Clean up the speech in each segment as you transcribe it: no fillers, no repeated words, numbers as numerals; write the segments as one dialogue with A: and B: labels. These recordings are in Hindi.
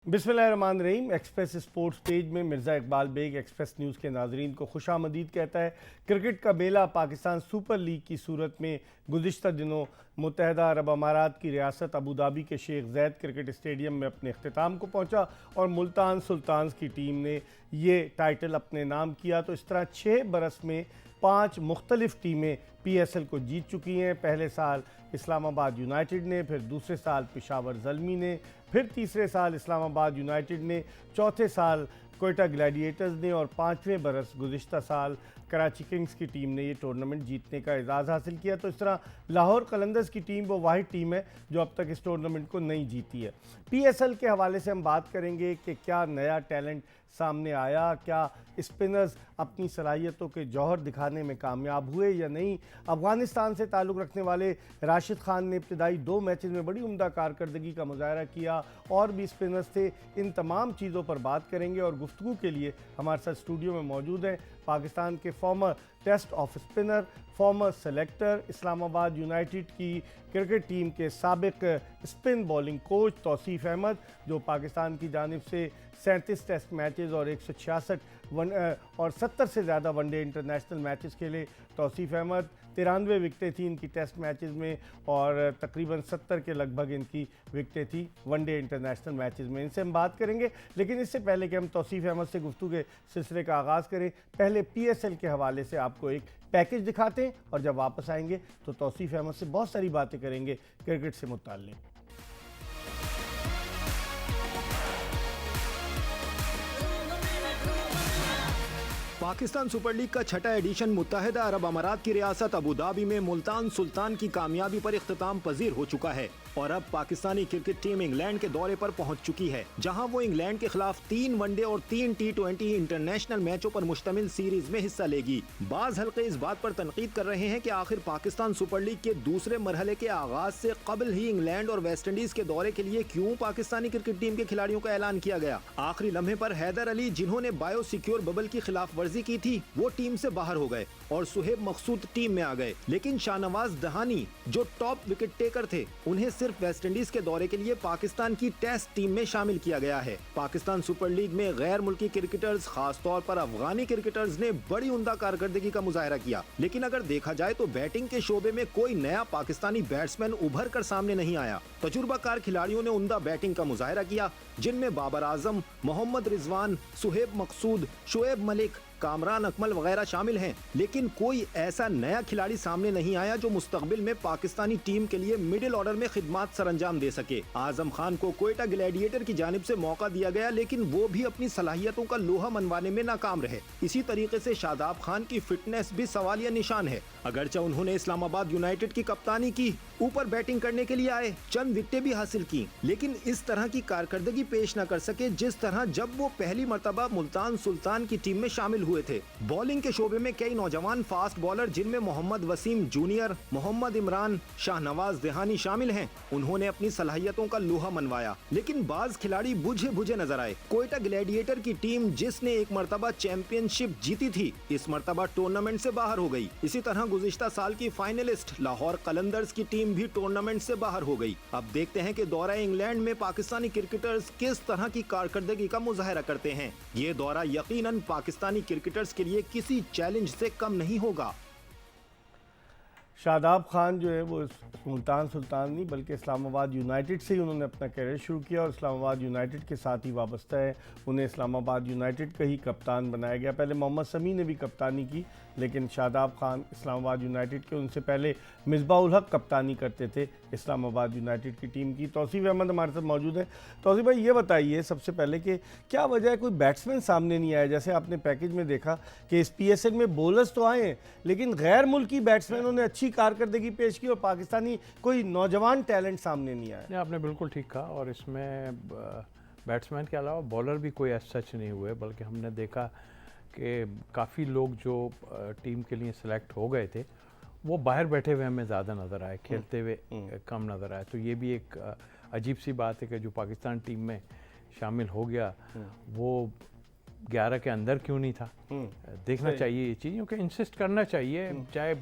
A: बिस्मिल्लाहिर्रहमानिर्रहीम। एक्सप्रेस स्पोर्ट्स पेज में मिर्ज़ा इकबाल बेग एक्सप्रेस न्यूज़ के नाजरीन को खुशामदीद कहता है। क्रिकेट का बेला पाकिस्तान सुपर लीग की सूरत में गुज़िश्ता दिनों मुत्तहदा अरब अमारात की रियासत अबू धाबी के शेख ज़ैद क्रिकेट स्टेडियम में अपने अख्तिताम को पहुँचा और मुल्तान सुल्तान्स की टीम ने ये टाइटल अपने नाम किया। तो इस तरह 6 बरस में 5 मुख्तलिफ टीमें PSL को जीत चुकी हैं। पहले साल इस्लामाबाद यूनाइटेड ने, फिर दूसरे साल पेशावर ज़ल्मी ने, फिर तीसरे साल इस्लामाबाद यूनाइटेड ने, चौथे साल कोयटा ग्लैडिएटर्स ने और 5वें बरस गुज़िश्ता साल कराची किंग्स की टीम ने ये टूर्नामेंट जीतने का एजाज़ हासिल किया। तो इस तरह लाहौर कलंदर्स की टीम वो वाहिद टीम है जो अब तक इस टूर्नामेंट को नहीं जीती है। PSL के हवाले से हम बात करेंगे कि क्या नया टैलेंट सामने आया, क्या स्पिनर्स अपनी सलाहियतों के जौहर दिखाने में कामयाब हुए या नहीं। अफ़गानिस्तान से ताल्लुक़ रखने वाले राशिद खान ने इब्तदाई 2 मैचेस में बड़ी उम्दा कारकर्दगी का मुज़ाहरा किया और भी स्पिनर्स थे। इन तमाम चीज़ों पर बात करेंगे और गुफ्तगू के लिए हमारे साथ स्टूडियो में मौजूद हैं पाकिस्तान के former Test off spinner, former selector, Islamabad United की क्रिकेट टीम के साबिक spin bowling coach Tauseef Ahmed, जो पाकिस्तान की जानिब से 37 टेस्ट मैचेस और 166 और 70 से ज़्यादा वनडे इंटरनेशनल मैचेस खेले। तौसीफ़ अहमद 93 विकटें थी इनकी टेस्ट मैचेस में और तकरीबन 70 के लगभग इनकी विकटें थी वनडे इंटरनेशनल मैचेस में। इनसे हम बात करेंगे, लेकिन इससे पहले कि हम तौसीफ़ अहमद से गुफ्तगू के सिलसिले का आगाज़ करें, पहले PSL के हवाले से आपको एक पैकेज दिखाते हैं और जब वापस आएंगे तो तौसीफ़ अहमद से बहुत सारी बातें करेंगे क्रिकेट से मुताल्लिक़।
B: पाकिस्तान सुपर लीग का छठा एडिशन मुत्तहदा अरब अमारात की रियासत अबू धाबी में मुल्तान सुल्तान की कामयाबी पर इख्तिताम पजीर हो चुका है और अब पाकिस्तानी क्रिकेट टीम इंग्लैंड के दौरे पर पहुंच चुकी है, जहां वो इंग्लैंड के खिलाफ 3 वनडे और 3 T20 इंटरनेशनल मैचों पर मुश्तमिल सीरीज में हिस्सा लेगी। बाज हल्के इस बात पर तनकीद कर रहे हैं कि आखिर पाकिस्तान सुपर लीग के दूसरे मरहले के आगाज से कबल ही इंग्लैंड और वेस्ट इंडीज के दौरे के लिए क्यों पाकिस्तानी क्रिकेट टीम के खिलाड़ियों का ऐलान किया गया। आखिरी लम्हे पर हैदर अली, जिन्होंने बायो सिक्योर बबल की खिलाफ वर्जी की थी, वो टीम से बाहर हो गए और सुहेब मकसूद टीम में आ गए, लेकिन शाहनवाज दहानी जो टॉप विकेट टेकर थे, उन्हें सिर्फ वेस्ट इंडीज के दौरे के लिए पाकिस्तान की टेस्ट टीम में शामिल किया गया है। पाकिस्तान सुपर लीग में गैर मुल्की क्रिकेटर्स, खास तौर पर अफगानी क्रिकेटर्स ने बड़ी उम्दा कारकर्दगी का मुजाहरा किया, लेकिन अगर देखा जाए तो बैटिंग के शोबे में कोई नया पाकिस्तानी बैट्समैन उभर कर सामने नहीं आया। तजुर्बाकार खिलाड़ियों ने उम्दा बैटिंग का मुजाहरा किया, जिनमें बाबर आजम, मोहम्मद रिजवान, सुहेब मकसूद, शुएब मलिक, कामरान अकमल वगैरह शामिल हैं, लेकिन कोई ऐसा नया खिलाड़ी सामने नहीं आया जो मुस्तकबिल में पाकिस्तानी टीम के लिए मिडिल ऑर्डर में खिदमत सरंजाम दे सके। आजम खान को कोयटा ग्लैडिएटर की जानिब से मौका दिया गया, लेकिन वो भी अपनी सलाहियतों का लोहा मनवाने में नाकाम रहे। इसी तरीके से शादाब खान की फिटनेस भी सवालिया निशान है। अगरचे उन्होंने इस्लामाबाद यूनाइटेड की कप्तानी की, ऊपर बैटिंग करने के लिए आए, चंद विकेटें भी हासिल की, लेकिन इस तरह की कारकर्दगी पेश न कर सके जिस तरह जब वो पहली मर्तबा मुल्तान सुल्तान की टीम में शामिल हुए थे। बॉलिंग के शोबे में कई नौजवान फास्ट बॉलर, जिनमें मोहम्मद वसीम जूनियर, मोहम्मद इमरान, शाहनवाज दहानी शामिल हैं, उन्होंने अपनी सलाहियतों का लोहा मनवाया, लेकिन बाज खिलाड़ी बुझे बुझे नजर आए। कोयटा ग्लैडिएटर की टीम, जिसने एक मर्तबा चैंपियनशिप जीती थी, इस मर्तबा टूर्नामेंट से बाहर हो गई। इसी तरह गुज़िश्ता साल की फाइनलिस्ट लाहौर कलंदर्स की टीम भी टूर्नामेंट से बाहर हो गई। अब देखते हैं कि दौरा इंग्लैंड में पाकिस्तानी क्रिकेटर्स किस तरह की कारकर्दगी का मुजाहरा करते हैं। ये दौरा यकीनन पाकिस्तानी क्रिकेटर्स के लिए किसी चैलेंज से कम नहीं होगा।
A: शादाब खान जो है वो मुल्तान सुल्तान नहीं बल्कि इस्लामाबाद यूनाइटेड से ही उन्होंने अपना कैरियर शुरू किया और इस्लामाबाद यूनाइटेड के साथ ही वाबस्ता है। उन्हें इस्लामाबाद यूनाइटेड का ही कप्तान बनाया गया। पहले मोहम्मद समी ने भी कप्तानी की, लेकिन शादाब खान इस्लामाबाद यूनाइटेड के, उनसे पहले मिसबाउल हक कप्तानी करते थे इस्लामाबाद यूनाइटेड की टीम की। तौसीफ़ अहमद हमारे साथ मौजूद है। तौसीफ़ भाई, ये बताइए सबसे पहले कि क्या वजह है कोई बैट्समैन सामने नहीं आया? जैसे आपने पैकेज में देखा कि इस PSL में बॉलर्स तो आए हैं, लेकिन गैर मुल्की बैट्समैनों ने अच्छी कारकर्दगी पेश की और पाकिस्तानी कोई नौजवान टैलेंट सामने नहीं आया।
C: नहीं, आपने बिल्कुल ठीक कहा। और इसमें बैट्समैन के अलावा बॉलर भी कोई एज सच नहीं हुए, बल्कि हमने देखा कि काफ़ी लोग जो टीम के लिए सिलेक्ट हो गए थे वो बाहर बैठे हुए हमें ज़्यादा नज़र आए, खेलते हुए कम नज़र आए। तो ये भी एक अजीब सी बात है कि जो पाकिस्तान टीम में शामिल हो गया वो 11 के अंदर क्यों नहीं था। देखना चाहिए ये चीज़, क्योंकि इंसिस्ट करना चाहिए, चाहे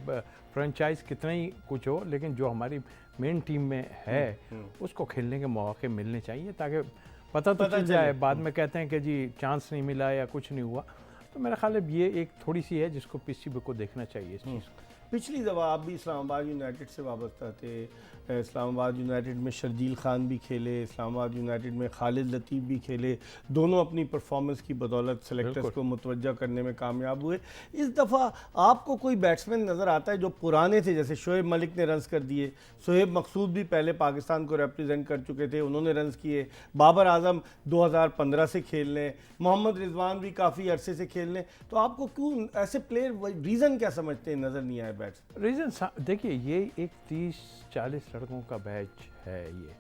C: फ्रेंचाइज कितना ही कुछ हो, लेकिन जो हमारी मेन टीम में है उसको खेलने के मौके मिलने चाहिए ताकि पता तो
A: पता
C: चल जाए,
A: चले।
C: बाद में कहते हैं कि जी चांस नहीं मिला या कुछ नहीं हुआ। तो मेरा ख्याल है ये एक थोड़ी सी है जिसको पीसीबी को देखना चाहिए इस चीज़ को।
A: पिछली दफ़ा आप भी इस्लामाबाद यूनाइटेड से वाबस्ता थे। इस्लामाबाद यूनाइटेड में शर्जील खान भी खेले, इस्लामाबाद यूनाइटेड में खालिद लतीफ़ भी खेले। दोनों अपनी परफॉर्मेंस की बदौलत सेलेक्टर्स को मुतवज्जा करने में कामयाब हुए। इस दफ़ा आपको कोई बैट्समैन नज़र आता है जो पुराने थे, जैसे शोएब मलिक ने रन्स कर दिए, शोएब मकसूद भी पहले पाकिस्तान को रिप्रेजेंट कर चुके थे, उन्होंने रन्स किए, बाबर आजम 2015 से खेल रहे हैं, मोहम्मद रिजवान भी काफ़ी अरसे से खेल रहे हैं। तो आपको क्यों ऐसे प्लेयर, रीज़न क्या समझते हैं नज़र नहीं आए बैट्स?
C: रीज़न देखिए, ये एक 30-40 लड़कों का बैच है ये,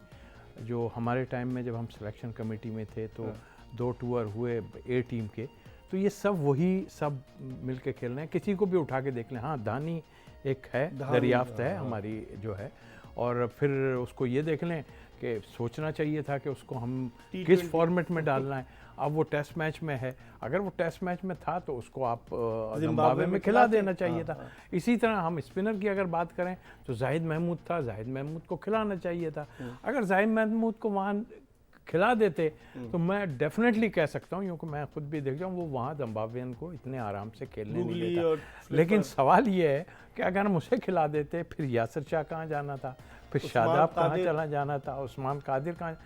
C: जो हमारे टाइम में जब हम सिलेक्शन कमेटी में थे तो 2 टूर हुए ए टीम के, तो ये सब वही सब मिल के खेल रहे हैं। किसी को भी उठा के देख लें, हाँ दानी एक है, दरियाफ्त है हमारी जो है, और फिर उसको ये देख लें कि सोचना चाहिए था कि उसको हम किस फॉर्मेट में डालना है। अब वो टेस्ट मैच में है, अगर वो टेस्ट मैच में था तो उसको आप जिम्बाब्वे में खिला देना चाहिए था। इसी तरह हम स्पिनर की अगर बात करें तो जाहिद महमूद था, जाहिद महमूद को खिलाना चाहिए था। अगर जाहिद महमूद को वहाँ खिला देते तो मैं डेफिनेटली कह सकता हूँ, क्योंकि मैं खुद भी देख रहा हूँ, वो वहाँ जिम्बाब्वेन को इतने आराम से खेलने नहीं देता। लेकिन सवाल ये है कि अगर हम उसे खिला देते, फिर यासिर शाह कहाँ जाना था, फिर शादाब कहाँ चला जाना था, उस्मान कादिर कहाँ।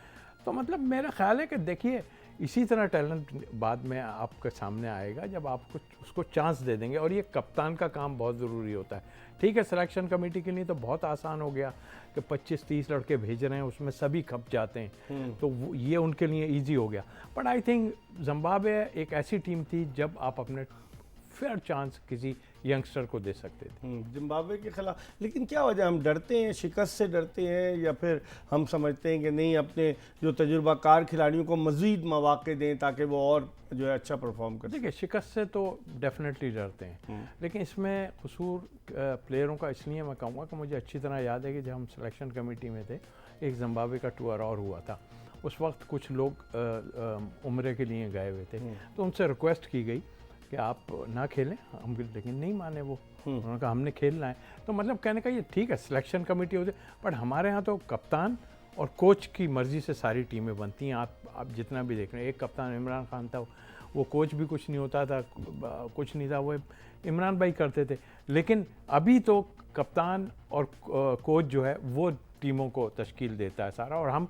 C: तो मतलब मेरा ख्याल है कि देखिए, इसी तरह टैलेंट बाद में आपके सामने आएगा जब आप उसको चांस दे देंगे। और ये कप्तान का काम बहुत ज़रूरी होता है। ठीक है, सिलेक्शन कमेटी के लिए तो बहुत आसान हो गया कि 25-30 लड़के भेज रहे हैं, उसमें सभी खप जाते हैं, तो ये उनके लिए इजी हो गया। बट आई थिंक जिम्बाब्वे एक ऐसी टीम थी जब आप अपने फेयर चांस किसी यंगस्टर को दे सकते थे
A: जिम्बाब्वे के खिलाफ। लेकिन क्या वजह, हम डरते हैं, शिकस्त से डरते हैं, या फिर हम समझते हैं कि नहीं, अपने जो तजुर्बाकार खिलाड़ियों को मज़ीद मौक़े दें ताकि वो और जो है अच्छा परफॉर्म कर?
C: देखिए, शिकस्त से तो डेफिनेटली डरते हैं, लेकिन इसमें कसूर प्लेयरों का इसलिए मैं कहूँगा कि मुझे अच्छी तरह याद है कि जब हम सिलेक्शन कमेटी में थे, एक जिम्बाब्वे का टूर और हुआ था। उस वक्त कुछ लोग उम्रे के लिए गए हुए थे, तो उनसे रिक्वेस्ट की गई कि आप ना खेलें, हम, लेकिन नहीं माने वो। उन्होंने कहा हमने खेलना है। तो मतलब कहने का ये ठीक है, सिलेक्शन कमेटी होती, बट हमारे यहाँ तो कप्तान और कोच की मर्ज़ी से सारी टीमें बनती हैं। आप जितना भी देख रहे हैं, एक कप्तान इमरान खान था, वो कोच भी कुछ नहीं होता था, कुछ नहीं था, वो इमरान भाई करते थे। लेकिन अभी तो कप्तान और कोच जो है वो टीमों को तश्कील देता है सारा, और हम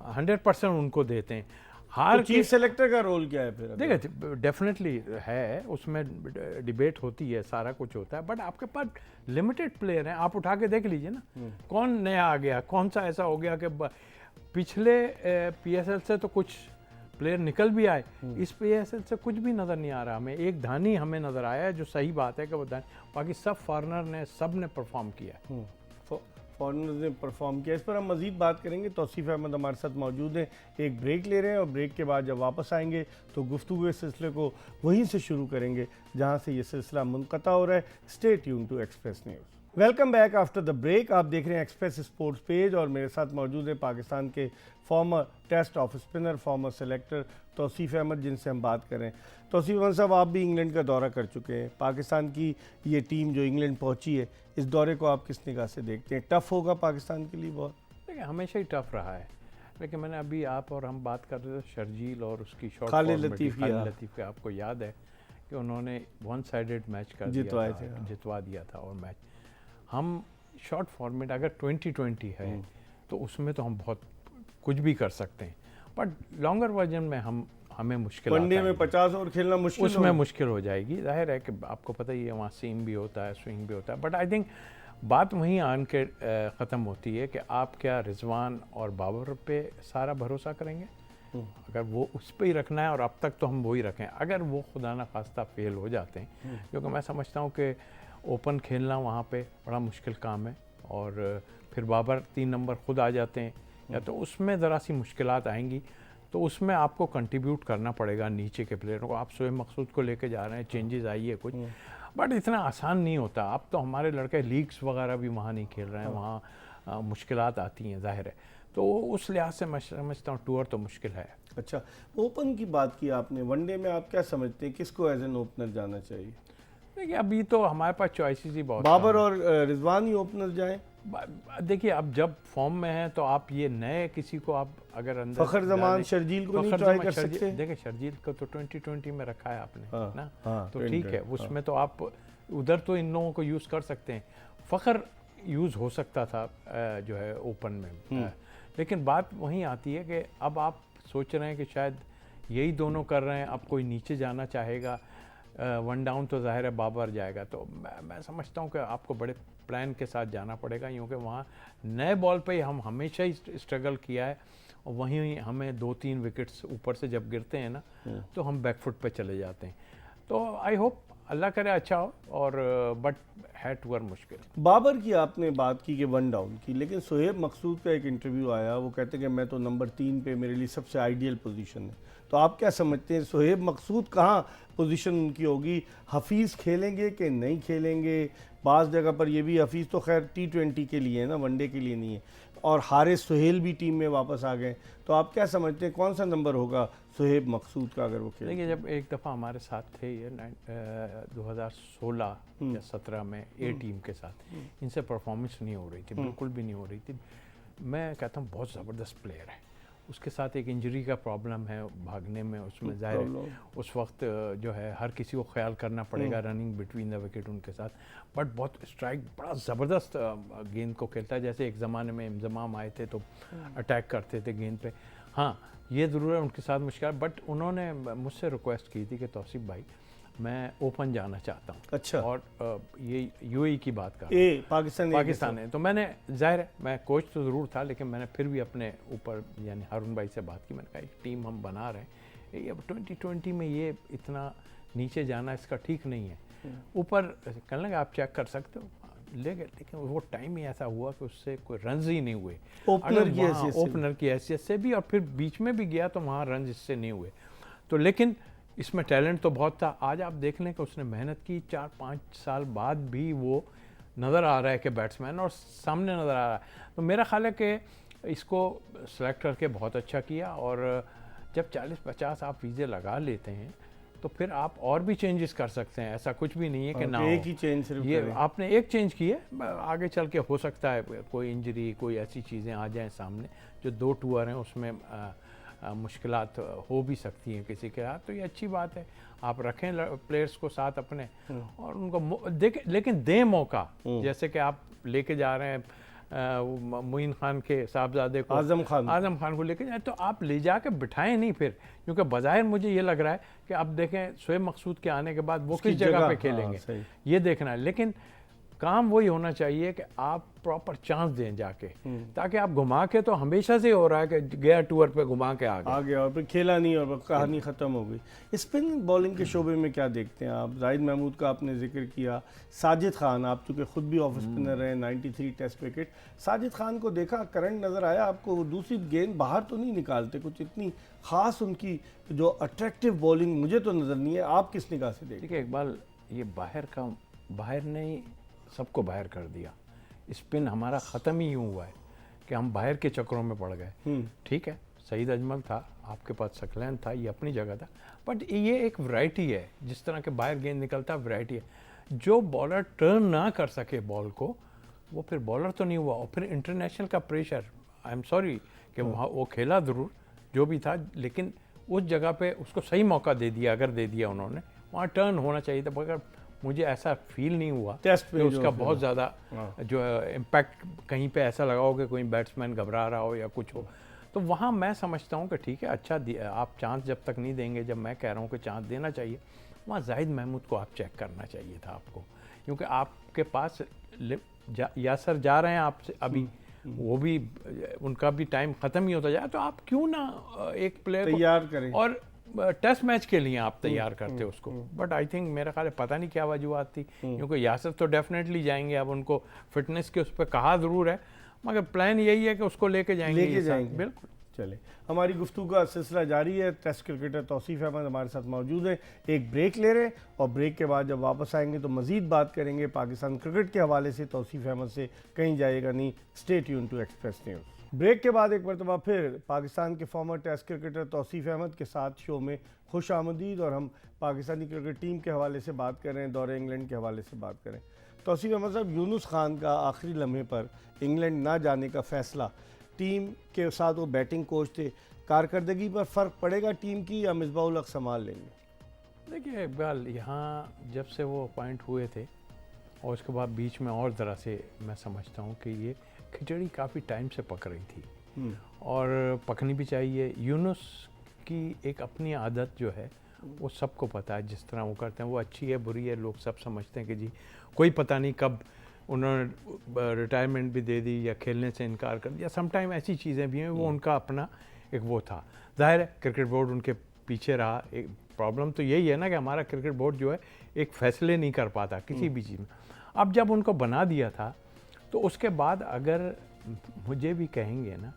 C: 100% उनको देते हैं।
A: तो चीफ सेलेक्टर का रोल क्या है फिर?
C: देखिए, डेफिनेटली है, उसमें डिबेट होती है, सारा कुछ होता है, बट आपके पास लिमिटेड प्लेयर हैं। आप उठा के देख लीजिए ना, कौन नया आ गया, कौन सा ऐसा हो गया कि पिछले पीएसएल से तो कुछ प्लेयर निकल भी आए, इस पीएसएल से कुछ भी नज़र नहीं आ रहा हमें। एक धानी हमें नज़र आया है, जो सही बात है कि वो धानी, बाकी सब फॉरनर ने, सब ने परफॉर्म किया है।
A: फॉरनर्स ने परफॉर्म किया। इस पर हम मज़ीद बात करेंगे। तौसीफ़ अहमद हमारे साथ मौजूद हैं। एक ब्रेक ले रहे हैं और ब्रेक के बाद जब वापस आएंगे तो गुफ्तगू इस सिलसिले को वहीं से शुरू करेंगे जहां से ये सिलसिला मुनक़ता हो रहा है। Stay tune to Express News. Welcome back after the break. आप देख रहे हैं एक्सप्रेस स्पोर्ट्स पेज और मेरे साथ मौजूद है पाकिस्तान के former Test off spinner, former selector Tauseef Ahmed, जिनसे हम बात करें। तौसीफ़ अहमद साहब, आप भी इंग्लैंड का दौरा कर चुके हैं। पाकिस्तान की ये टीम जो इंग्लैंड पहुंची है, इस दौरे को आप किस निगाह से देखते हैं? टफ़ होगा पाकिस्तान के लिए बहुत?
C: देखिए, हमेशा ही टफ़ रहा है, लेकिन मैंने अभी आप और हम बात कर रहे थे शर्जील और उसकी शॉर्ट
A: खालिद लतीफ़
C: के, आपको याद है कि उन्होंने 1 साइडेड मैच कर जितवा दिया था। और मैच हम शॉर्ट फॉर्मेट अगर 2020 है तो उसमें तो हम बहुत कुछ भी कर सकते हैं, बट लॉन्गर वर्जन में हमें मुश्किल,
A: वनडे में 50 ओवर खेलना मुश्किल,
C: उसमें मुश्किल हो जाएगी। जाहिर है कि आपको पता ही है, वहाँ सीम भी होता है, स्विंग भी होता है, बट आई थिंक बात वहीं आन के ख़त्म होती है कि आप क्या रिजवान और बाबर पे सारा भरोसा करेंगे? अगर वो उस पर ही रखना है, और अब तक तो हम वही रखें, अगर वो खुदा न खास्ता फेल हो जाते हैं, क्योंकि मैं समझता हूँ कि ओपन खेलना वहाँ पे बड़ा मुश्किल काम है, और फिर बाबर 3 नंबर खुद आ जाते हैं, या तो उसमें ज़रा सी मुश्किलात आएंगी, तो उसमें आपको कंट्रीब्यूट करना पड़ेगा नीचे के प्लेयरों को। आप शोएब मकसूद को लेके जा रहे हैं, चेंजेस आई है कुछ, बट इतना आसान नहीं होता। अब तो हमारे लड़के लीग्स वगैरह भी वहाँ नहीं खेल रहे हैं, वहाँ मुश्किलात आती हैं, जाहिर है। तो उस लिहाज से मैं समझता हूँ टूर तो मुश्किल है।
A: अच्छा, ओपन की बात की आपने, वनडे में आप क्या समझते हैं, किसको एज एन ओपनर जाना चाहिए?
C: देखिए, अभी तो हमारे पास चॉइसेस ही बहुत,
A: बाबर और रिजवान ही ओपनर जाएं?
C: देखिए अब जब फॉर्म में है तो आप ये नए किसी को आप अगर अंदर
A: फखर जमान
C: डालें-
A: शर्जील को नहीं
C: फखर
A: ट्राई
C: जमान
A: कर
C: शर्जील-
A: सकते?
C: देखिए शर्जील को तो 2020 में रखा है आपने,
A: हाँ,
C: ना?
A: हाँ,
C: तो ठीक है,
A: 2020,
C: उसमें तो आप उधर तो इन लोगों को यूज़ कर सकते हैं। फ़खर यूज़ हो सकता था जो है ओपन में, लेकिन बात वहीं आती है कि अब आप सोच रहे हैं कि शायद यही दोनों कर रहे हैं, अब कोई नीचे जाना चाहेगा, वन डाउन तो जाहिर है बाबर जाएगा। तो मैं समझता हूँ कि आपको बड़े प्लान के साथ जाना पड़ेगा, क्योंकि वहाँ नए बॉल पे ही हम हमेशा ही स्ट्रगल किया है, और वहीं हमें 2-3 विकेट्स ऊपर से जब गिरते हैं ना तो हम बैकफुट पे चले जाते हैं। तो आई होप अल्लाह करे अच्छा हो, और बट है टू मुश्किल।
A: बाबर की आपने बात की कि वन डाउन की, लेकिन सोहेब मकसूद का एक इंटरव्यू आया, वो कहते हैं कि मैं तो नंबर 3 पे मेरे लिए सबसे आइडियल पोजीशन है। तो आप क्या समझते हैं सोहेब मकसूद कहाँ पोजीशन उनकी होगी? हफीज़ खेलेंगे कि नहीं खेलेंगे? बाज़ जगह पर ये भी, हफीज़ तो खैर T20 के लिए है ना, वनडे के लिए नहीं है, और हारिस सोहेल भी टीम में वापस आ गए। तो आप क्या समझते हैं कौन सा नंबर होगा सोहेब मकसूद का अगर वो खेले?
C: देखिए जब एक दफ़ा हमारे साथ थे ये 2016 या 17 में ए टीम के साथ, इनसे परफॉर्मेंस नहीं हो रही थी, बिल्कुल भी नहीं हो रही थी। मैं कहता हूँ बहुत ज़बरदस्त प्लेयर है, उसके साथ एक इंजरी का प्रॉब्लम है भागने में, उसमें ज़ाहिर है उस वक्त जो है हर किसी को ख्याल करना पड़ेगा रनिंग बिटवीन द विकेट उनके साथ। बट बहुत स्ट्राइक, बड़ा ज़बरदस्त गेंद को खेलता है, जैसे एक ज़माने में इंजमाम आए थे तो अटैक करते थे गेंद पे। हाँ ये ज़रूर है उनके साथ मुश्किल, बट उन्होंने मुझसे रिक्वेस्ट की थी कि तौसीफ भाई मैं ओपन जाना चाहता हूँ।
A: अच्छा।
C: और ये यूएई की बात कर पाकिस्तान है, तो मैंने ज़ाहिर है मैं कोच तो ज़रूर था, लेकिन मैंने फिर भी अपने ऊपर यानी हारून भाई से बात की। मैंने कहा एक टीम हम बना रहे हैं, ये अब 2020 में ये इतना नीचे जाना इसका ठीक नहीं है। ऊपर कहने लगे आप चेक कर सकते हो, ले गए, लेकिन वो टाइम ही ऐसा हुआ कि उससे कोई रन्स ही नहीं हुए ओपनर की हैसियत से भी, और फिर बीच में भी गया तो वहाँ रन्स इससे नहीं हुए। तो लेकिन इसमें टैलेंट तो बहुत था। आज आप देख लें कि उसने मेहनत की, 4-5 साल बाद भी वो नज़र आ रहा है कि बैट्समैन और सामने नज़र आ रहा है। तो मेरा ख्याल है कि इसको सेलेक्ट करके बहुत अच्छा किया, और जब 40-50 आप वीज़े लगा लेते हैं तो फिर आप और भी चेंजेस कर सकते हैं, ऐसा कुछ भी नहीं है कि ना हो।
A: एक ही चेंज सिर्फ
C: ये आपने एक चेंज की है, आगे चल के हो सकता है कोई इंजरी, कोई ऐसी चीज़ें आ जाएं सामने, जो 2 टूर हैं उसमें मुश्किलात हो भी सकती हैं किसी के साथ। तो ये अच्छी बात है, आप रखें प्लेयर्स को साथ अपने, और उनको लेकिन दें मौका। जैसे कि आप लेके जा रहे हैं मोइन खान के साहबजादे को, आजम खान को लेके जाए, तो आप ले जाके बिठाएं नहीं फिर, क्योंकि बज़ाहिर मुझे ये लग रहा है कि अब देखें शोएब मकसूद के आने के बाद वो किस जगह पे खेलेंगे, ये देखना है। लेकिन काम वही होना चाहिए कि आप प्रॉपर चांस दें जाके, ताकि आप घुमा के, तो हमेशा से हो रहा है कि गया टूर पे घुमा के आ गया
A: और फिर खेला नहीं और कहानी ख़त्म हो गई। स्पिन बॉलिंग के शोबे में क्या देखते हैं आप? जाहिद महमूद का आपने जिक्र किया, साजिद खान, आप चूँकि ख़ुद भी ऑफ स्पिनर रहे, 93 टेस्ट विकेट, साजिद खान को देखा, करंट नज़र आया आपको? दूसरी गेंद बाहर तो नहीं निकालते, कुछ इतनी ख़ास उनकी जो अट्रैक्टिव बॉलिंग मुझे तो नज़र नहीं है। आप किस निगाह से देखते?
C: देखिए इकबाल, ये बाहर नहीं सबको बाहर कर दिया। स्पिन हमारा ख़त्म ही यूँ हुआ है कि हम बाहर के चक्करों में पड़ गए। ठीक है, सईद अजमल था, आपके पास सकलैन था, ये अपनी जगह था, बट ये एक वैरायटी है, जिस तरह के बाहर गेंद निकलता है वैरायटी है। जो बॉलर टर्न ना कर सके बॉल को, वो फिर बॉलर तो नहीं हुआ। और फिर इंटरनेशनल का प्रेशर, आई एम सॉरी कि वहाँ वो खेला ज़रूर जो भी था, लेकिन उस जगह पे उसको सही मौका दे दिया, अगर दे दिया उन्होंने, वहाँ टर्न होना चाहिए था। मगर मुझे ऐसा फील नहीं हुआ
A: टेस्ट
C: कि उसका बहुत ज़्यादा जो इम्पैक्ट कहीं पे ऐसा लगा हो कि कोई बैट्समैन घबरा रहा हो या कुछ हो। तो वहाँ मैं समझता हूँ कि ठीक है, अच्छा आप चांस जब तक नहीं देंगे, जब मैं कह रहा हूँ कि चांस देना चाहिए, वहाँ जाहिद महमूद को आप चेक करना चाहिए था आपको, क्योंकि आपके पास यासर जा रहे हैं आपसे अभी, वो भी उनका भी टाइम ख़त्म ही होता जाए, तो आप क्यों ना एक प्लेयर
A: तैयार करें,
C: और टेस्ट मैच के लिए आप तैयार करते उसको। बट आई थिंक मेरा ख्याल है पता नहीं क्या वजूहत थी, क्योंकि यासर तो डेफिनेटली जाएंगे, अब उनको फिटनेस के उस पर कहा ज़रूर है, मगर प्लान यही है कि उसको लेके जाएंगे। बिल्कुल।
A: चले, हमारी गुफ्तगू का सिलसिला जारी है। टेस्ट क्रिकेटर तौसीफ अहमद हमारे साथ मौजूद है। एक ब्रेक ले रहे हैं, और ब्रेक के बाद जब वापस आएंगे तो मज़ीद बात करेंगे पाकिस्तान क्रिकेट के हवाले से। तौसीफ अहमद से कहीं जाएगा नहीं, stay tune to Express News. Break के बाद एक मरतबा फिर पाकिस्तान के former Test cricketer Tauseef Ahmed के साथ शो में खुश आमदीद, और हम पाकिस्तानी क्रिकेट टीम के हवाले से बात कर रहे हैं, दौरे इंग्लैंड के हवाले से बात करें। तौसीफ अहमद साहब, यूनुस खान का आखिरी लम्हे पर इंग्लैंड ना जाने का फ़ैसला, टीम के साथ वो बैटिंग कोच थे, कारकर्दगी पर फ़र्क पड़ेगा टीम की, या मिसबाह-उल हक संभाल लेंगे?
C: देखिए इकबाल, यहाँ जब से वो अपॉइंट हुए थे और उसके बाद बीच में और ज़रा से मैं समझता हूँ कि ये खिचड़ी काफ़ी टाइम से पक रही थी और पकनी भी चाहिए। यूनुस की एक अपनी आदत जो है वो सबको पता है, जिस तरह वो करते हैं वो अच्छी है बुरी है, लोग सब समझते हैं कि जी कोई पता नहीं कब उन्होंने रिटायरमेंट भी दे दी या खेलने से इनकार कर दिया, समटाइम ऐसी चीज़ें भी हैं, वो उनका अपना एक वो था। जाहिर है क्रिकेट बोर्ड उनके पीछे रहा। एक प्रॉब्लम तो यही है ना कि हमारा क्रिकेट बोर्ड जो है एक फ़ैसले नहीं कर पाता किसी भी चीज़ में। अब जब उनको बना दिया था तो उसके बाद अगर मुझे भी कहेंगे ना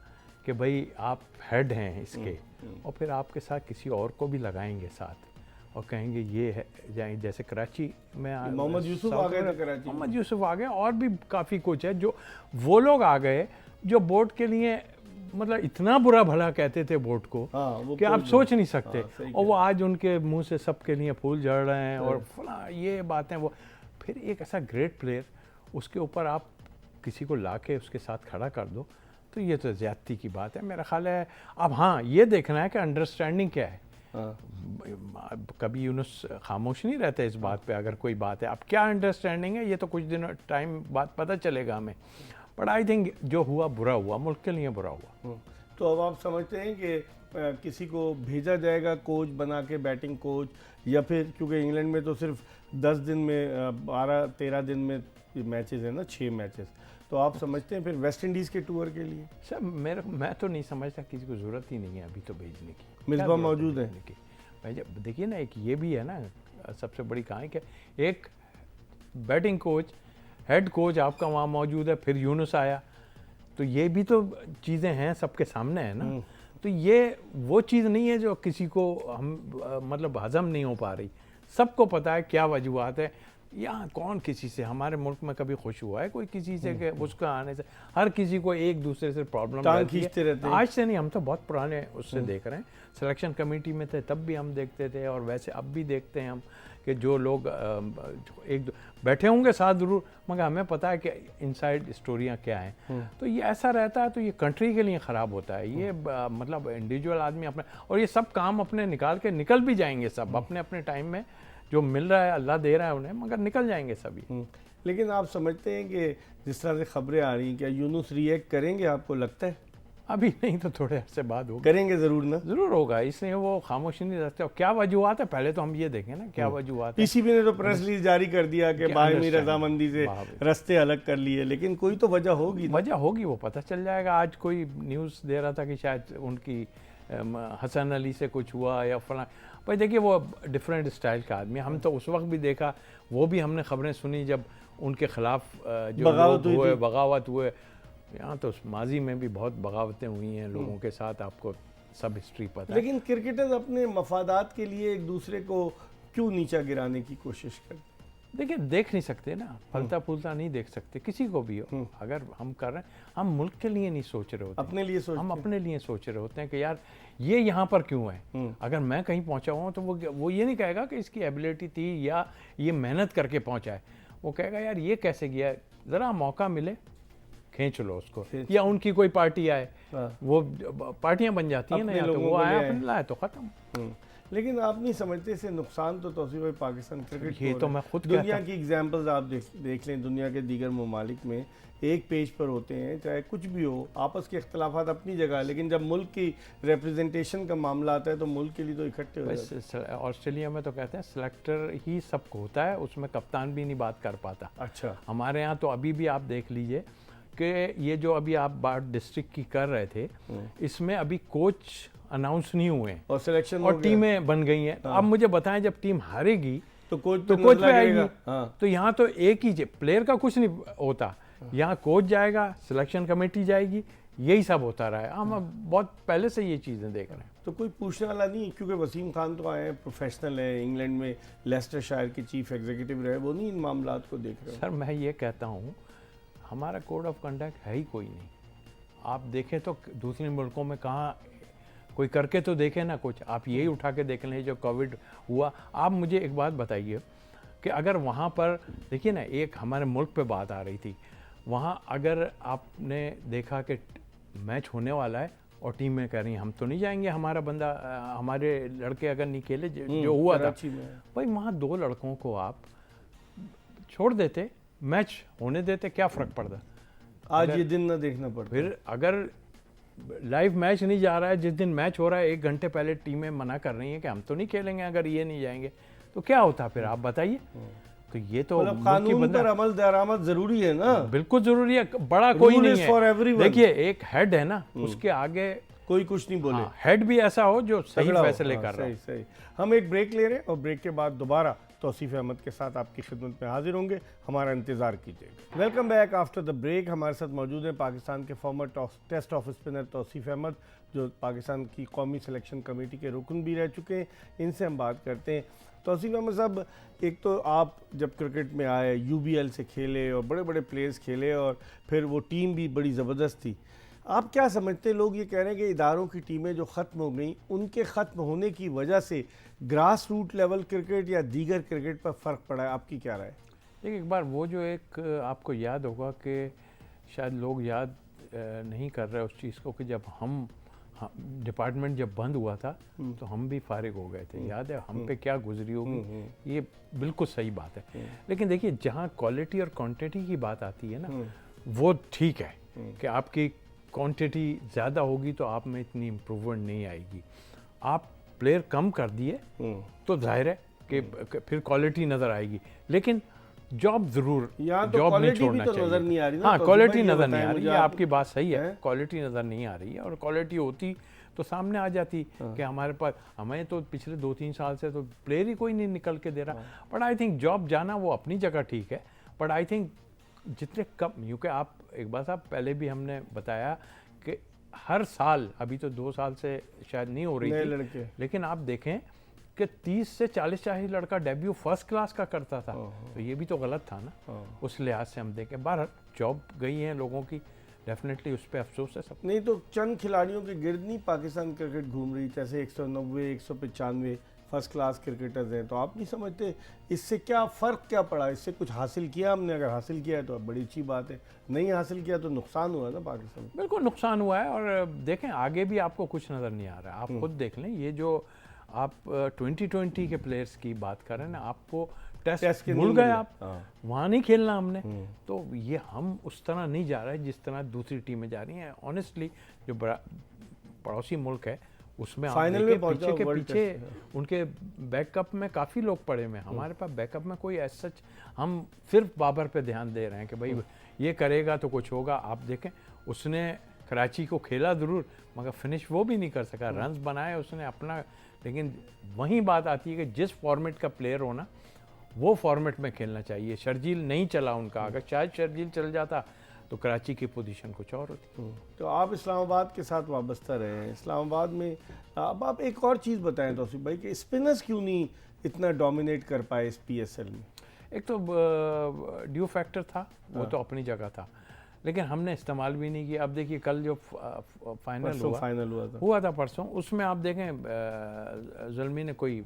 C: कि भाई आप हेड हैं इसके, और फिर आपके साथ किसी और को भी लगाएंगे साथ और कहेंगे ये है जाएँ, जैसे कराची में
A: मोहम्मद यूसुफ आ गए थे कराची,
C: मोहम्मद यूसुफ आ गए, और भी काफ़ी कुछ है जो वो लोग आ गए जो बोर्ड के लिए मतलब इतना बुरा भला कहते थे बोर्ड को कि आप सोच नहीं सकते। और वो आज उनके मुंह से सबके लिए फूल झड़ रहे हैं और फला ये बातें। वो फिर एक ऐसा ग्रेट प्लेयर, उसके ऊपर आप किसी को लाके उसके साथ खड़ा कर दो तो ये तो ज़्यादती की बात है मेरा ख्याल है। अब हाँ, ये देखना है कि अंडरस्टैंडिंग क्या है। कभी यूनुस खामोश नहीं रहते इस बात पे, अगर कोई बात है अब क्या अंडरस्टैंडिंग है ये तो कुछ दिन टाइम बाद पता चलेगा हमें। बट आई थिंक जो हुआ बुरा हुआ, मुल्क के लिए बुरा हुआ।
A: तो अब आप समझते हैं कि किसी को भेजा जाएगा कोच बना के, बैटिंग कोच, या फिर क्योंकि इंग्लैंड में तो सिर्फ 10 दिन में 12-13 दिन में मैचेस हैं ना, 6 मैचेस, तो आप समझते हैं फिर वेस्ट इंडीज़ के टूर के लिए?
C: सर मैं तो नहीं समझता, किसी को ज़रूरत ही नहीं है अभी तो भेजने की।
A: मिसबाह मौजूद है
C: भाई। जब देखिए ना, एक ये भी है ना सबसे बड़ी कहानी कि एक बैटिंग कोच, हेड कोच आपका वहाँ मौजूद है, फिर यूनुस आया, तो ये भी तो चीज़ें हैं सबके सामने है ना। तो ये वो चीज़ नहीं है जो किसी को हम मतलब हजम नहीं हो पा रही। सबको पता है क्या वजूहत है। यहाँ कौन किसी से, हमारे मुल्क में कभी खुश हुआ है कोई किसी से कि उसका आने से? हर किसी को एक दूसरे से प्रॉब्लम
A: खींचते रहते हैं।
C: आज से नहीं, हम तो बहुत पुराने उससे देख रहे हैं। सिलेक्शन कमेटी में थे तब भी हम देखते थे, और वैसे अब भी देखते हैं हम कि जो लोग एक बैठे होंगे साथ ज़रूर, मगर हमें पता है कि इनसाइड स्टोरियाँ क्या हैं। तो ये ऐसा रहता है तो ये कंट्री के लिए ख़राब होता है। ये मतलब इंडिविजुअल आदमी अपने, और ये सब काम अपने निकाल के निकल भी जाएंगे सब अपने अपने टाइम में, जो मिल रहा है अल्लाह दे रहा है उन्हें, मगर निकल जाएंगे सभी।
A: लेकिन आप समझते हैं कि जिस तरह से खबरें आ रही हैं, क्या यूनुस रिएक्ट करेंगे, आपको लगता है?
C: अभी नहीं तो थोड़े अरसे बाद होगा।
A: करेंगे ज़रूर ना?
C: ज़रूर होगा, इसलिए वो खामोशी नहीं रखते। और क्या वजूहत है पहले तो हम ये देखें ना क्या वजूहत है।
A: पीसीबी ने तो प्रेस रिलीज जारी कर दिया कि बाहमी रजामंदी से रास्ते अलग कर लिए, लेकिन कोई तो वजह होगी।
C: वजह होगी, वो पता चल जाएगा। आज कोई न्यूज़ दे रहा था कि शायद उनकी हसन अली से कुछ हुआ या फला। भाई देखिए वो डिफरेंट स्टाइल का आदमी, हम तो उस वक्त भी देखा, वो भी हमने खबरें सुनी जब उनके खिलाफ जो बगावत हुए। यहाँ तो माजी में भी बहुत बगावतें हुई हैं लोगों के साथ, आपको सब हिस्ट्री पता है।
A: लेकिन क्रिकेटर्स अपने मफादात के लिए एक दूसरे को क्यों नीचा गिराने की कोशिश करते?
C: देखिए देख नहीं सकते ना, फलता फूलता नहीं देख सकते किसी को भी हो। अगर हम कर रहे हैं, हम मुल्क के लिए नहीं सोच रहे होते,
A: अपने लिए
C: हम अपने लिए सोच रहे होते हैं कि यार ये यहाँ पर क्यों है। अगर मैं कहीं पहुँचा हुआ हूँ तो वो ये नहीं कहेगा कि इसकी एबिलिटी थी या ये मेहनत करके पहुँचा है। वो कहेगा यार ये कैसे किया, ज़रा मौका मिले खींच लो उसको, या उनकी कोई पार्टी आए, वो पार्टियां बन जाती हैं ना, या तो वो आया अपने लाए तो ख़त्म।
A: लेकिन आप नहीं समझते इससे नुकसान तो तौसीफ भाई पाकिस्तान क्रिकेट
C: ये तो मैं खुद
A: दुनिया की एग्जांपल्स आप देख लें, दुनिया के दीगर ममालिक में एक पेज पर होते हैं, चाहे कुछ भी हो, आपस के इख्तलाफात अपनी जगह, लेकिन जब मुल्क की रिप्रेजेंटेशन का मामला आता है तो मुल्क के लिए तो इकट्ठे हो जाते हैं।
C: ऑस्ट्रेलिया में तो कहते हैं सिलेक्टर ही सबको होता है, उसमें कप्तान भी नहीं बात कर पाता।
A: अच्छा, हमारे
C: यहाँ तो अभी भी आप देख लीजिए कि ये जो अभी आप बात डिस्ट्रिक्ट की कर रहे थे, इसमें अभी कोच अनाउंस नहीं हुए
A: और सिलेक्शन
C: और टीमें बन गई हैं। अब मुझे बताएं, जब टीम हारेगी
A: तो कोच
C: पे आएगी। तो यहाँ तो एक ही प्लेयर का कुछ नहीं होता, यहाँ कोच जाएगा, सिलेक्शन कमेटी जाएगी, यही सब होता रहा है। हम बहुत पहले से ये चीज़ें देख रहे हैं।
A: तो कोई पूछने वाला नहीं, क्योंकि वसीम खान तो आए हैं, प्रोफेशनल है, इंग्लैंड में लेस्टर शायर के चीफ एग्जीक्यूटिव रहे, वो नहीं इन मामलात को देख रहे?
C: सर मैं ये कहता हूँ, हमारा कोड ऑफ कंडक्ट है ही कोई नहीं। आप देखें तो दूसरे मुल्कों में कहाँ कोई करके तो देखे ना कुछ, आप यही उठा के देख लें जो कोविड हुआ। आप मुझे एक बात बताइए कि अगर वहाँ पर देखिए ना, एक हमारे मुल्क पे बात आ रही थी, वहाँ अगर आपने देखा कि मैच होने वाला है और टीमें कह रही हैं हम तो नहीं जाएंगे, हमारा बंदा हमारे लड़के अगर नहीं खेले जो हुआ था भाई, वहाँ 2 लड़कों को आप छोड़ देते, मैच होने देते, क्या फ़र्क पड़ता।
A: आज ये दिन ना देखना पड़ता।
C: फिर अगर लाइव मैच नहीं जा रहा है, जिस दिन मैच हो रहा है 1 घंटे पहले टीमें मना कर रही हैं कि हम तो नहीं खेलेंगे अगर ये नहीं जाएंगे, तो क्या होता फिर आप बताइए। तो ये तो
A: मतलब कानून पर अमल दरामद जरूरी है ना।
C: बिल्कुल जरूरी है, बड़ा कोई नहीं है। देखिए एक हेड है ना, उसके आगे
A: कोई कुछ नहीं बोले।
C: हेड भी ऐसा हो जो सही फैसले कर रहा है।
A: सही। हम एक ब्रेक ले रहे हैं और ब्रेक के बाद दोबारा तौसीफ अहमद के साथ आपकी खिदमत में हाजिर होंगे, हमारा इंतजार कीजिएगा। Welcome back after the break. हमारे साथ मौजूद हैं पाकिस्तान के former Test off spinner Tauseef Ahmed, जो पाकिस्तान की कौमी सिलेक्शन कमेटी के रुकन भी रह चुके हैं। इनसे हम बात करते हैं। तौसीफ अहमद साहब, एक तो आप जब क्रिकेट में आए, यूबीएल से खेले और बड़े बड़े प्लेयर्स खेले और फिर वो टीम भी बड़ी ज़बरदस्त थी। आप क्या समझते हैं, लोग ये कह रहे हैं कि इदारों की टीमें जो ख़त्म हो गई, उनके ख़त्म होने की वजह से ग्रास रूट लेवल क्रिकेट या दीगर क्रिकेट पर फ़र्क पड़ा है? आपकी क्या राय है?
C: देखिए एक बार वो जो एक आपको याद होगा कि शायद लोग याद नहीं कर रहे उस चीज़ को कि जब हम डिपार्टमेंट जब बंद हुआ था तो हम भी फारिग हो गए थे। याद है हम पे क्या गुजरी होगी, ये बिल्कुल सही बात है। लेकिन देखिए जहाँ क्वालिटी और क्वांटिटी की बात आती है ना, वो ठीक है कि आपकी क्वांटिटी ज़्यादा होगी तो आप में इतनी इम्प्रूवमेंट नहीं आएगी। आप प्लेयर कम कर दिए तो जाहिर है कि फिर क्वालिटी नज़र आएगी, लेकिन जॉब ज़रूर, जॉब नहीं छोड़ना चाहिए। हाँ, क्वालिटी नज़र नहीं आ रही है, आपकी बात सही है, क्वालिटी नज़र नहीं आ रही है। और क्वालिटी होती तो सामने आ जाती कि हमारे पास, हमें तो पिछले 2-3 साल से तो प्लेयर ही कोई नहीं निकल के दे रहा। बट आई थिंक जॉब जाना वो अपनी जगह ठीक है, बट आई थिंक जितने कम, क्योंकि आप एक बार साहब पहले भी हमने बताया कि हर साल, अभी तो 2 साल से शायद नहीं हो रही थी, लेकिन आप देखें कि 30 से 40 लड़का डेब्यू फर्स्ट क्लास का करता था, तो ये भी तो गलत था ना। उस लिहाज से हम देखें, बाहर जॉब गई हैं लोगों की, डेफिनेटली उस पर अफसोस है सब।
A: नहीं तो चंद खिलाड़ियों के गिर्द नहीं पाकिस्तान क्रिकेट घूम रही, जैसे 190, 195 फर्स्ट क्लास क्रिकेटर्स हैं। तो आप नहीं समझते इससे क्या फ़र्क क्या पड़ा? इससे कुछ हासिल किया हमने? अगर हासिल किया है तो बड़ी अच्छी बात है, नहीं हासिल किया तो नुकसान हुआ ना पाकिस्तान में।
C: बिल्कुल नुकसान हुआ है। और देखें आगे भी आपको कुछ नज़र नहीं आ रहा है। आप खुद देख लें, ये जो आप 2020 के प्लेयर्स की बात कर रहे हैं ना, आपको टेस्ट भूल गए आप, वहाँ नहीं खेलना हमने। तो ये हम उस तरह नहीं जा रहे जिस तरह दूसरी टीमें जा रही हैं। ऑनेस्टली जो पड़ोसी मुल्क है उसमें
A: फाइनल में
C: पीछे के पीछे उनके बैकअप में काफ़ी लोग पड़े हुए हैं। हमारे पास बैकअप में कोई ऐसा सच, हम सिर्फ बाबर पे ध्यान दे रहे हैं कि भाई ये करेगा तो कुछ होगा। आप देखें उसने कराची को खेला ज़रूर, मगर फिनिश वो भी नहीं कर सका। रन्स बनाए उसने अपना, लेकिन वही बात आती है कि जिस फॉर्मेट का प्लेयर हो ना, वो फॉर्मेट में खेलना चाहिए। शर्जील नहीं चला उनका, अगर शायद शर्जील चल जाता तो कराची की पोजीशन कुछ और होती।
A: तो आप इस्लामाबाद के साथ वाबस्ता रहे हैं, इस्लामाबाद में अब आप एक और चीज़ बताएं तौसीफ भाई कि स्पिनर्स क्यों नहीं इतना डोमिनेट कर पाए इस PSL में?
C: एक तो ड्यू फैक्टर था, वो तो अपनी जगह था, लेकिन हमने इस्तेमाल भी नहीं किया। अब देखिए कल जो फाइनल हुआ था परसों, उसमें आप देखें जुल्मी ने कोई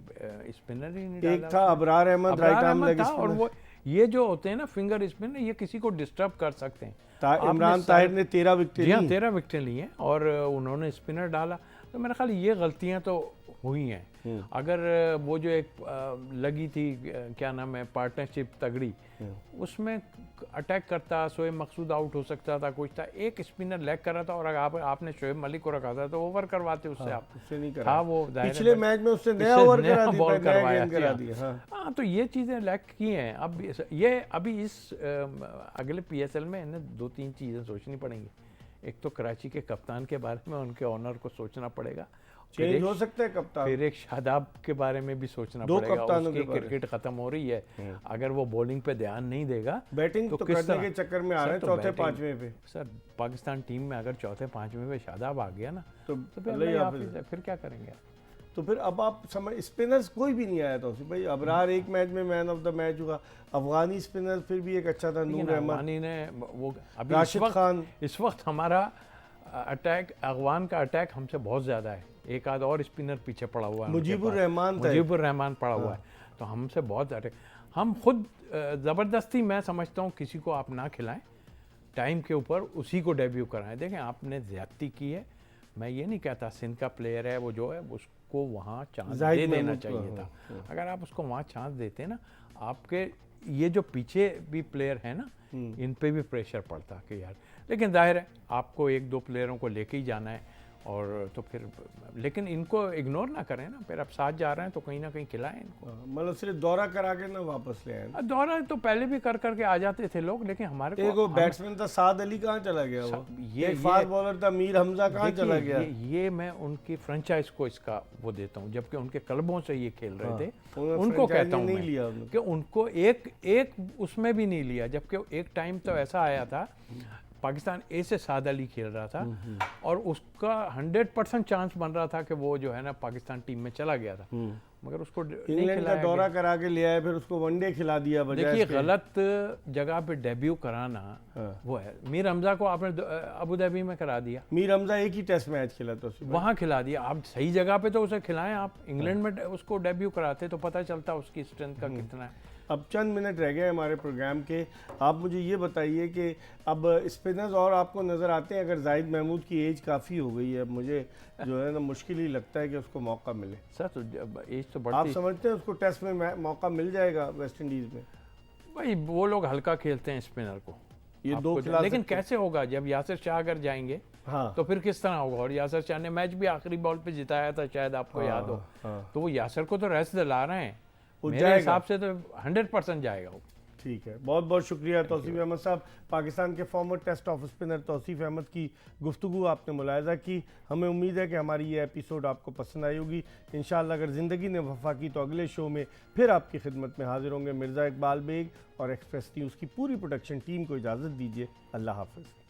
C: स्पिनर ही नहीं डाला।
A: एक था Abrar Ahmed, right arm leg spinner.
C: और वो ये जो होते हैं ना फिंगर स्पिनर, ये किसी को डिस्टर्ब कर सकते हैं।
A: इमरान ताहिर ने 13 विकेटें ली।
C: 13 विकेटें ली हैं और उन्होंने स्पिनर डाला। तो मेरा ख्याल ये गलतियां तो हुई हैं। अगर वो जो एक लगी थी, क्या नाम है, पार्टनरशिप तगड़ी, उसमें अटैक करता, शोएब मकसूद आउट हो सकता था, कुछ था, एक स्पिनर लैग कर रहा था और अगर आपने शोएब मलिक को रखा था तो ओवर करवाते उससे। आप
A: उससे नहीं करा
C: था वो
A: पिछले मैच में उसने नया ओवर करा दिया।
C: हाँ, तो ये चीज़ें लैग की हैं। अब ये अभी इस अगले PSL में इन्हें 2-3 चीज़ें सोचनी पड़ेंगी। एक तो कराची के कप्तान के बारे में उनके ऑनर को सोचना पड़ेगा,
A: चेंज हो सकता है कप्तान।
C: फिर एक शादाब के बारे में भी सोचना पड़ेगा, उसकी क्रिकेट खत्म हो रही है, अगर वो बॉलिंग पे ध्यान नहीं देगा,
A: बैटिंग तो करने के चक्कर में आ रहे हैं चौथे पांचवें पे।
C: सर पाकिस्तान टीम में अगर चौथे पांचवें पे शादाब आ गया ना तो फिर क्या करेंगे?
A: तो फिर अब आप समझ, स्पिनर्स कोई भी नहीं आया था उसे भाई। अबरार एक मैच में मैन ऑफ द मैच हुआ, अफगानी स्पिनर फिर भी एक अच्छा था, नूर अहमद
C: ने वो। अभी
A: राशिद खान।
C: इस वक्त हमारा अटैक, अगवान का अटैक हमसे बहुत ज़्यादा है। एक आध और स्पिनर पीछे पड़ा हुआ है,
A: मुजीबुर रहमान था।
C: मुजीबुर रहमान पड़ा हुआ है, तो हमसे बहुत अटैक। हम खुद ज़बरदस्ती, मैं समझता हूँ, किसी को आप ना खिलाएं टाइम के ऊपर, उसी को डेब्यू कराएं। देखें, आपने ज़्यादती की है, मैं ये नहीं कहता, सिंध का प्लेयर है वो, जो है उसको वहाँ चांस दे देना चाहिए था। अगर आप उसको वहाँ चांस देते ना, आपके ये जो पीछे भी प्लेयर है ना, इन पे भी प्रेशर पड़ता कि यार, लेकिन जाहिर है आपको एक दो प्लेयरों को लेके ही जाना है, और तो फिर, लेकिन इनको इग्नोर ना करें ना, फिर अब साथ जा रहे हैं तो कहीं ना कहीं खिलाएं इनको।
A: मतलब सिर्फ दौरा करा के ना वापस ले आए।
C: दौरा तो पहले भी कर करके आ जाते थे लोग, लेकिन हमारे को,
A: एक वो बैट्समैन था साद अली, कहाँ चला गया वो?
C: ये
A: एक फास्ट बॉलर था मीर हमजा, कहाँ चला गया?
C: ये मैं उनकी फ्रेंचाइज को इसका वो देता हूँ, जबकि उनके क्लबों से ये खेल रहे थे।
A: उन्होंने
C: उनको
A: franchise
C: कहता हूँ
A: नहीं
C: मैं
A: लिया उन्होंने।
C: कि उनको एक उसमें भी नहीं लिया, जबकि एक टाइम तो ऐसा आया था, पाकिस्तान ए से साद अली खेल रहा था, और उसका 100% चांस बन रहा था कि वो जो है ना पाकिस्तान टीम में चला गया था, मगर उसको नहीं
A: इंग्लैंड का
C: खिलाया
A: दौरा
C: गया।
A: करा के ले आए, फिर उसको वनडे खिला दिया बजाय
C: देखिए,
A: इसके।
C: गलत जगह पे डेब्यू कराना वो है। मीर हमजा को आपने अबू धाबी में करा दिया,
A: मीर हमजा एक ही टेस्ट मैच खेला था उसमें।
C: वहाँ खिला दिया। आप सही जगह पे तो उसे खिलाएं, आप इंग्लैंड में उसको डेब्यू कराते तो पता चलता उसकी स्ट्रेंथ का कितना है।
A: अब चंद मिनट रह गए हमारे प्रोग्राम के। आप मुझे ये बताइए कि अब स्पिनर्स और आपको नज़र आते हैं? अगर जाहिद महमूद की एज काफ़ी हो गई है, मुझे जो है ना मुश्किल ही लगता है कि उसको मौका मिले।
C: सर, तो एज तो
A: आप
C: बढ़ती,
A: समझते हैं उसको टेस्ट में मौका मिल जाएगा वेस्ट इंडीज़ में?
C: भाई वो लोग हल्का खेलते हैं स्पिनर को,
A: ये
C: आपको
A: दो खिला
C: लेकिन
A: सकते हैं।
C: कैसे होगा जब यासिर शाह अगर जाएंगे
A: हाँ,
C: तो फिर किस तरह होगा? और यासिर शाह ने मैच भी आखिरी बॉल पे जिताया था, शायद आपको याद हो। तो वो यासिर को तो रेस्ट दिला रहे हैं,
A: वो
C: मेरे
A: जाएगा।
C: हिसाब से तो 100% जाएगा वो।
A: ठीक है, बहुत बहुत शुक्रिया तौसीफ अहमद साहब। पाकिस्तान के former Test off spinner Tauseef Ahmed की गुफ्तगू आपने मुलाहिजा की। हमें उम्मीद है कि हमारी ये एपिसोड आपको पसंद आई होगी। इंशाअल्लाह अगर ज़िंदगी ने वफा की तो अगले शो में फिर आपकी खिदमत में हाजिर होंगे। मिर्ज़ा इकबाल बेग और एक्सप्रेस न्यूज़ की पूरी प्रोडक्शन टीम को इजाज़त दीजिए। अल्लाह हाफ़िज़।